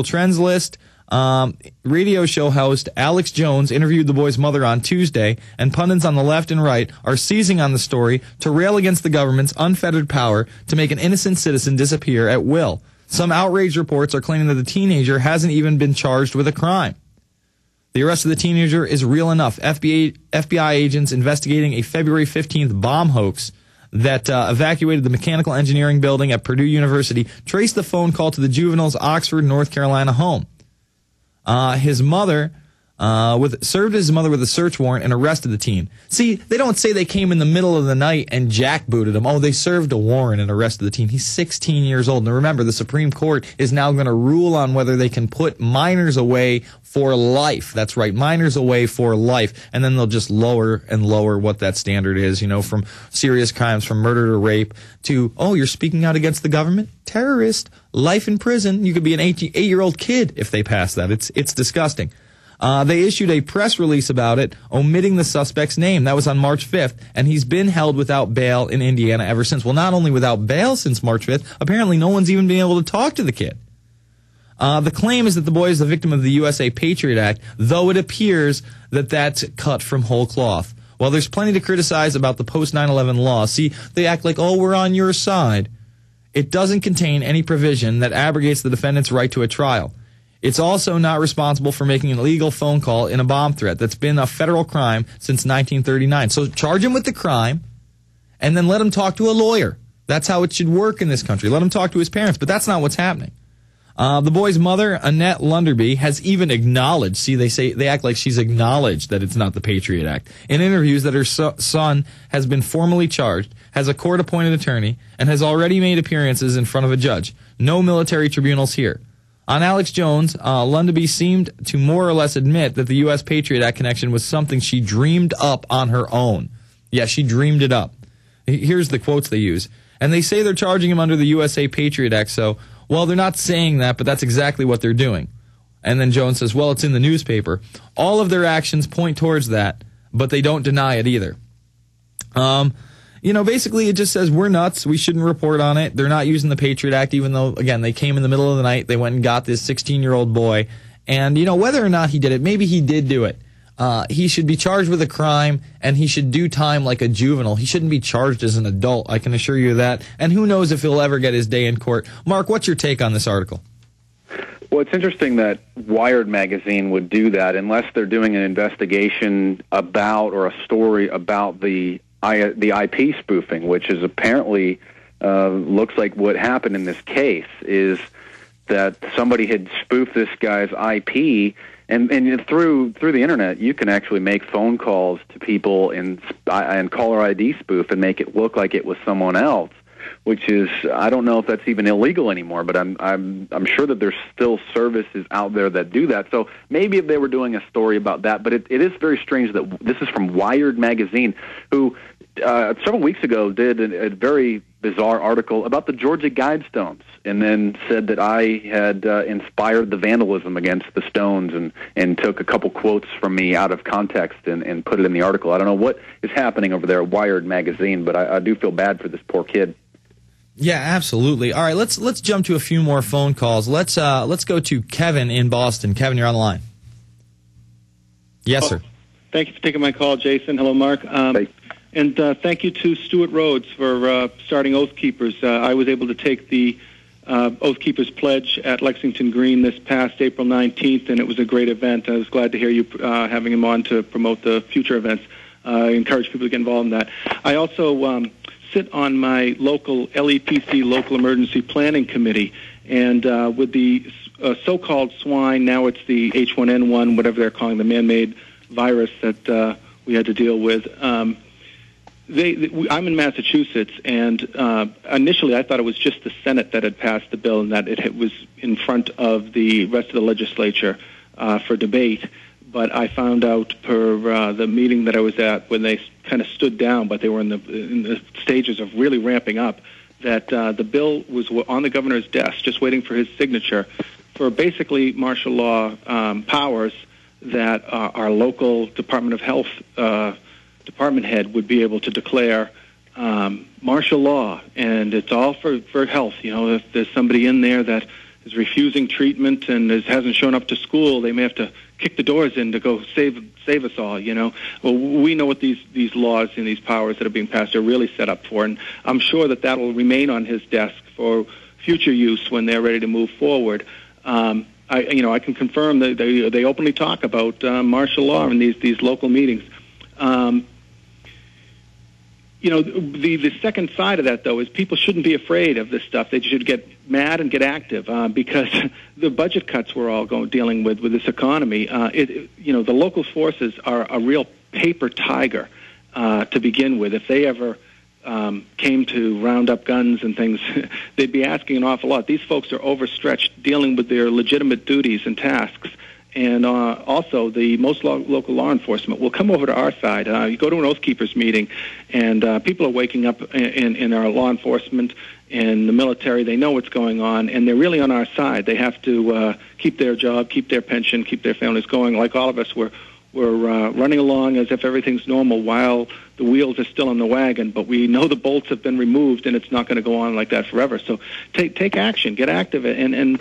Trends list. Radio show host Alex Jones interviewed the boy's mother on Tuesday, and pundits on the left and right are seizing on the story to rail against the government's unfettered power to make an innocent citizen disappear at will. Some outraged reports are claiming that the teenager hasn't even been charged with a crime. The arrest of the teenager is real enough. FBI agents investigating a February 15th bomb hoax that evacuated the mechanical engineering building at Purdue University traced the phone call to the juvenile's Oxford, North Carolina home. His mother served his mother with a search warrant and arrested the teen. See, they don't say they came in the middle of the night and jackbooted him. Oh, they served a warrant and arrested the teen. He's 16 years old. Now remember, the Supreme Court is now going to rule on whether they can put minors away for life. That's right, minors away for life. And then they'll just lower and lower what that standard is, you know, from serious crimes, from murder to rape to, oh, you're speaking out against the government? Terrorist, life in prison. You could be an 8-year-old kid if they pass that. It's disgusting. They issued a press release about it, omitting the suspect's name. That was on March 5th, and he's been held without bail in Indiana ever since. Well, not only without bail since March 5th, apparently no one's even been able to talk to the kid. The claim is that the boy is the victim of the USA Patriot Act, though it appears that that's cut from whole cloth. While there's plenty to criticize about the post-9/11 law, see, they act like, oh, we're on your side. It doesn't contain any provision that abrogates the defendant's right to a trial. It's also not responsible for making an illegal phone call in a bomb threat. That's been a federal crime since 1939. So charge him with the crime, and then let him talk to a lawyer. That's how it should work in this country. Let him talk to his parents, but that's not what's happening. The boy's mother, Annette Lunderby, has even acknowledged, see, they act like she's acknowledged that it's not the Patriot Act, in interviews that her son has been formally charged, has a court-appointed attorney, and has already made appearances in front of a judge. No military tribunals here. On Alex Jones, Lunderby seemed to more or less admit that the U.S. Patriot Act connection was something she dreamed up on her own. Yeah, she dreamed it up. Here's the quotes they use. And they say they're charging him under the USA Patriot Act, so, well, they're not saying that, but that's exactly what they're doing. And then Jones says, well, it's in the newspaper. All of their actions point towards that, but they don't deny it either. You know, basically it just says we're nuts. We shouldn't report on it. They're not using the Patriot Act, even though, again, they came in the middle of the night. They went and got this 16-year-old boy. And, you know, whether or not he did it, maybe he did do it. He should be charged with a crime, and he should do time like a juvenile. He shouldn't be charged as an adult, I can assure you that. And who knows if he'll ever get his day in court. Mark, what's your take on this article? Well, it's interesting that Wired magazine would do that unless they're doing an investigation about or a story about the IP spoofing, which is apparently looks like what happened in this case is that somebody had spoofed this guy's IP, and through the internet you can actually make phone calls to people and caller ID spoof and make it look like it was someone else, which is, I don't know if that's even illegal anymore, but I'm sure that there's still services out there that do that. So maybe if they were doing a story about that, but it is very strange that this is from Wired magazine, who several weeks ago did a very bizarre article about the Georgia Guidestones, and then said that I had inspired the vandalism against the stones, and took a couple quotes from me out of context and put it in the article. I don't know what is happening over there at Wired magazine, but I do feel bad for this poor kid. Yeah, absolutely. All right, let's jump to a few more phone calls. Let's go to Kevin in Boston. Kevin, you're on the line. Yes, sir. Thank you for taking my call, Jason. Hello, Mark. And thank you to Stuart Rhodes for starting Oath Keepers. I was able to take the Oath Keepers Pledge at Lexington Green this past April 19th, and it was a great event. I was glad to hear you having him on to promote the future events. I encourage people to get involved in that. I also sit on my local LEPC, Local Emergency Planning Committee, and with the so-called swine, now it's the H1N1, whatever they're calling the man-made virus that we had to deal with. I'm in Massachusetts, and initially I thought it was just the Senate that had passed the bill and that it was in front of the rest of the legislature for debate. But I found out per the meeting that I was at when they kind of stood down, but they were in the stages of really ramping up, that the bill was on the governor's desk just waiting for his signature for basically martial law powers that our local Department of Health department head would be able to declare martial law, and it's all for health. You know, if there's somebody in there that is refusing treatment and hasn't shown up to school, they may have to kick the doors in to go save us all, you know. Well, we know what these laws and these powers that are being passed are really set up for, and I'm sure that will remain on his desk for future use when they're ready to move forward. I can confirm that they openly talk about martial law in these local meetings. The second side of that, though, is people shouldn't be afraid of this stuff. They should get mad and get active because the budget cuts we're all dealing with this economy. The local forces are a real paper tiger to begin with. If they ever came to round up guns and things, they'd be asking an awful lot. These folks are overstretched dealing with their legitimate duties and tasks. And also, most local law enforcement will come over to our side. You go to an Oath Keepers meeting, and people are waking up in our law enforcement and the military. They know what's going on, and they're really on our side. They have to keep their job, keep their pension, keep their families going. Like all of us, we're running along as if everything's normal while the wheels are still in the wagon, but we know the bolts have been removed, and it's not going to go on like that forever. So take action, get active, and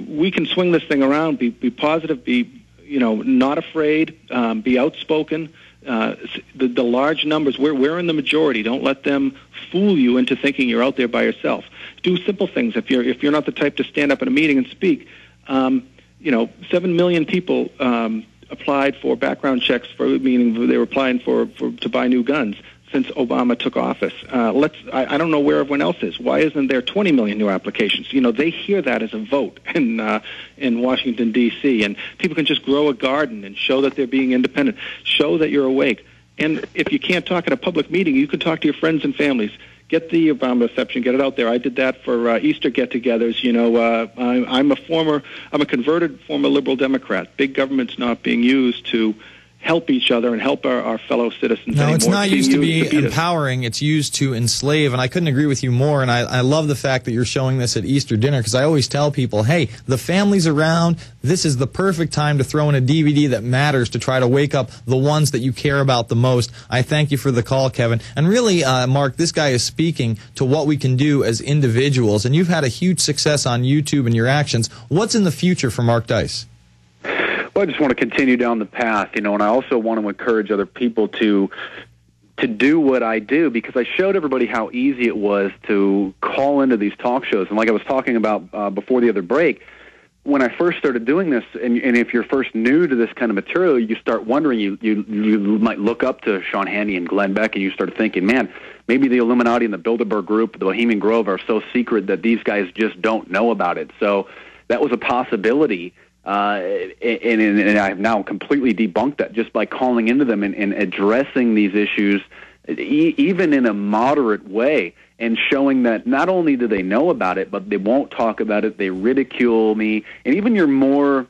we can swing this thing around. Be positive, be not afraid, be outspoken. The large numbers, we're in the majority. Don't let them fool you into thinking you're out there by yourself. Do simple things. If you're not the type to stand up in a meeting and speak, 7 million people applied for background checks, meaning they were applying to buy new guns since Obama took office. I don't know where everyone else is. Why isn't there 20 million new applications? They hear that as a vote in Washington, D.C., and people can just grow a garden and show that they're being independent, show that you're awake. And if you can't talk at a public meeting, you can talk to your friends and families. Get the Obama reception, get it out there. I did that for Easter get-togethers. I'm a converted former liberal Democrat. Big government's not being used to help each other and help our fellow citizens anymore. No, it's not used to be empowering. It's used to enslave, and I couldn't agree with you more, and I love the fact that you're showing this at Easter dinner, because I always tell people, hey, the family's around. This is the perfect time to throw in a DVD that matters to try to wake up the ones that you care about the most. I thank you for the call, Kevin. And really, Mark, this guy is speaking to what we can do as individuals, and you've had a huge success on YouTube and your actions. What's in the future for Mark Dice? Well, I just want to continue down the path, and I also want to encourage other people to do what I do, because I showed everybody how easy it was to call into these talk shows. And like I was talking about before the other break, when I first started doing this, and if you're first new to this kind of material, you start wondering, you might look up to Sean Hannity and Glenn Beck, and you start thinking, man, maybe the Illuminati and the Bilderberg Group, the Bohemian Grove are so secret that these guys just don't know about it. So that was a possibility. And I've now completely debunked that just by calling into them and addressing these issues, even in a moderate way, and showing that not only do they know about it, but they won't talk about it, they ridicule me. And even your more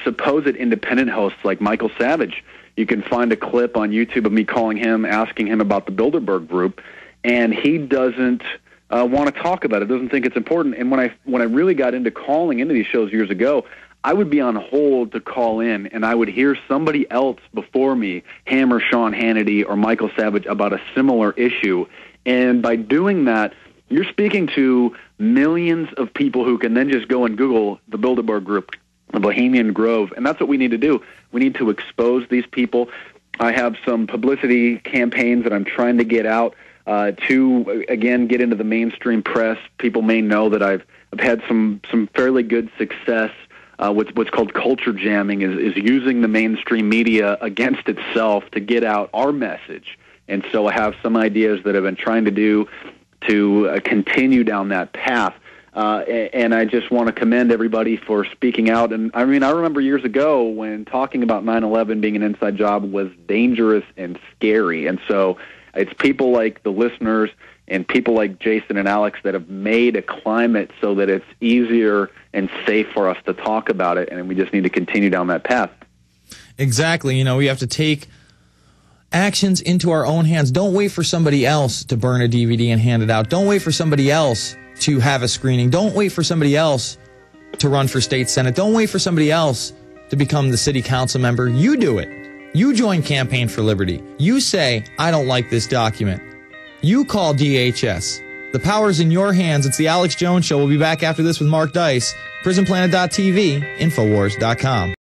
supposed independent hosts like Michael Savage, you can find a clip on YouTube of me calling him, asking him about the Bilderberg Group, and he doesn't want to talk about it, doesn't think it's important. And when I really got into calling into these shows years ago, I would be on hold to call in, and I would hear somebody else before me hammer Sean Hannity or Michael Savage about a similar issue. And by doing that, you're speaking to millions of people who can then just go and Google the Bilderberg Group, the Bohemian Grove, and that's what we need to do. We need to expose these people. I have some publicity campaigns that I'm trying to get out to, again, get into the mainstream press. People may know that I've had some fairly good success. What's called culture jamming is using the mainstream media against itself to get out our message. And so I have some ideas that I've been trying to do to continue down that path. And I just want to commend everybody for speaking out. And I mean, I remember years ago when talking about 9/11 being an inside job was dangerous and scary. And so it's people like the listeners and people like Jason and Alex that have made a climate so that it's easier and safe for us to talk about it, and we just need to continue down that path. Exactly. We have to take actions into our own hands. Don't wait for somebody else to burn a DVD and hand it out. Don't wait for somebody else to have a screening. Don't wait for somebody else to run for state senate. Don't wait for somebody else to become the city council member. You do it. You join Campaign for Liberty. You say, I don't like this document. You call DHS, The power's in your hands. It's the Alex Jones Show. We'll be back after this with Mark Dice. PrisonPlanet.tv, Infowars.com.